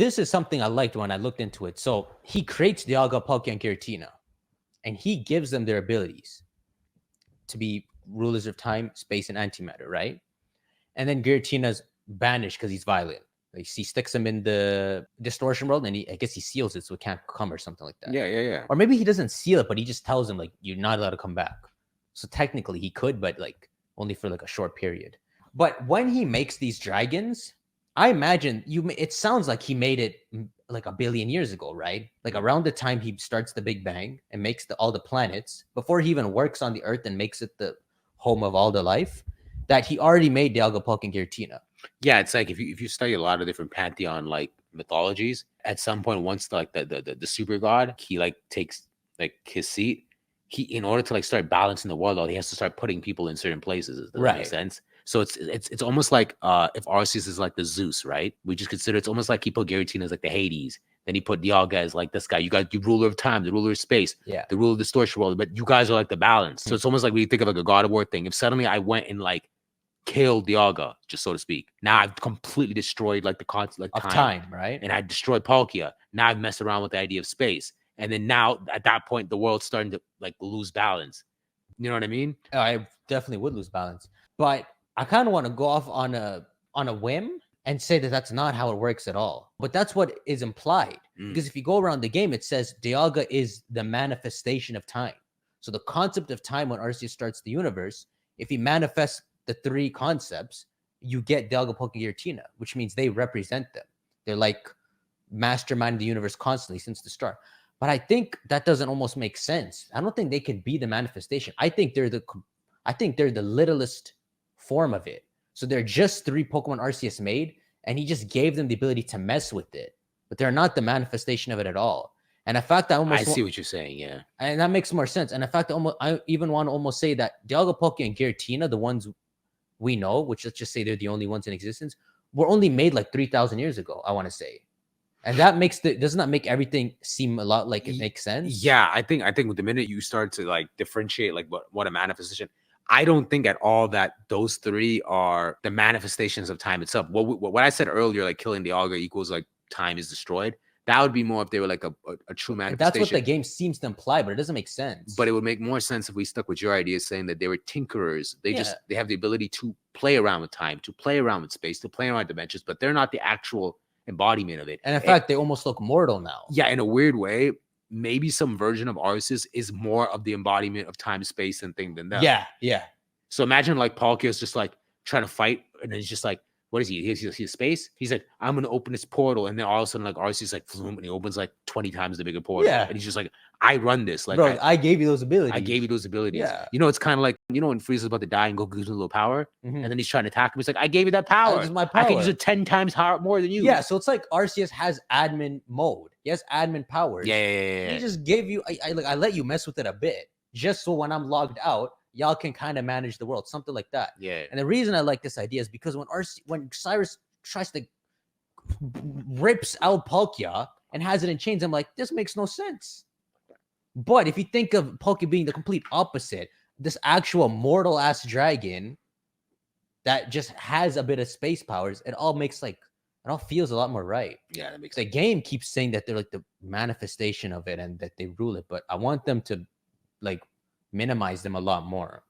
this is something I liked when I looked into it. So he creates Dialga, Palkia, and Giratina, and he gives them their abilities to be rulers of time, space, and antimatter, right? And then Giratina's banished because he's violent. Like he sticks him in the distortion world, and I guess he seals it so it can't come or something like that. Yeah. Or maybe he doesn't seal it, but he just tells him like you're not allowed to come back. So technically he could, but like only for like a short period. But when he makes these dragons, I imagine it sounds like he made it like a billion years ago, right? Like around the time he starts the Big Bang and makes all the planets, before he even works on the Earth and makes it the home of all the life, that he already made Dialga, Palkia, and Giratina. Yeah, it's like if you study a lot of different pantheon like mythologies, at some point once the super god he like takes like his seat, he in order to like start balancing the world out, he has to start putting people in certain places. Does that make sense? So it's almost like if Arceus is like the Zeus, right? We just consider it's almost like he put Giratina as like the Hades. Then he put Dialga as like this guy. You got you ruler of time, the ruler of space, the ruler of the distortion world. But you guys are like the balance. So it's almost like we think of like a God of War thing. If suddenly I went and like killed Dialga, just so to speak, now I've completely destroyed like the concept like of time, right? And I destroyed Palkia. Now I've messed around with the idea of space. And then now at that point, the world's starting to like lose balance. You know what I mean? I definitely would lose balance. But I kind of want to go off on a whim and say that that's not how it works at all. But that's what is implied. Because if you go around the game, it says Dialga is the manifestation of time. So the concept of time when Arceus starts the universe, if he manifests the three concepts, you get Dialga, Palkia, Giratina, which means they represent them. They're like masterminding the universe constantly since the start. But I think that doesn't almost make sense. I don't think they can be the manifestation. I think they're the littlest form of it. So they're just three Pokemon Arceus made, and he just gave them the ability to mess with it. But they're not the manifestation of it at all. And in fact, I see what you're saying, yeah. And that makes more sense. And in fact, I even want to almost say that Dialga, Palkia, and Giratina, the ones we know, which let's just say they're the only ones in existence, were only made like 3,000 years ago, I want to say. And that doesn't that make everything seem a lot like it makes sense? Yeah, I think with the minute you start to like differentiate like what a manifestation, I don't think at all that those three are the manifestations of time itself. What I said earlier, like killing Dialga equals like time is destroyed. That would be more if they were like a true manifestation. That's what the game seems to imply, but it doesn't make sense. But it would make more sense if we stuck with your idea, saying that they were tinkerers. They have the ability to play around with time, to play around with space, to play around with dimensions, but they're not the actual embodiment of it. And in fact, they almost look mortal now. Yeah, in a weird way. Maybe some version of Arceus is more of the embodiment of time, space, and thing than that. Yeah. So imagine like Palkia is just like trying to fight, and then he's just like, what is he? He's space. He's like, I'm gonna open this portal, and then all of a sudden, like Arceus like floom, and he opens like 20 times the bigger portal. Yeah, and he's just like, I run this. Like, bro, I gave you those abilities. I gave you those abilities. Yeah, you know, it's kind of like when Frieza's about to die and Goku gives him a little power, and then he's trying to attack him. He's like, I gave you that power. This is my power. I can use it 10 times more than you. Yeah, so it's like Arceus has admin mode. He has admin powers. Yeah. He just gave you. I let you mess with it a bit, just so when I'm logged out, y'all can kind of manage the world, something like that. Yeah. And the reason I like this idea is because when Cyrus tries to rips out Palkia and has it in chains, I'm like, this makes no sense. But if you think of Palkia being the complete opposite, this actual mortal ass dragon that just has a bit of space powers, it all feels a lot more right. Yeah, that makes sense. The game keeps saying that they're like the manifestation of it and that they rule it, but I want them to like minimize them a lot more.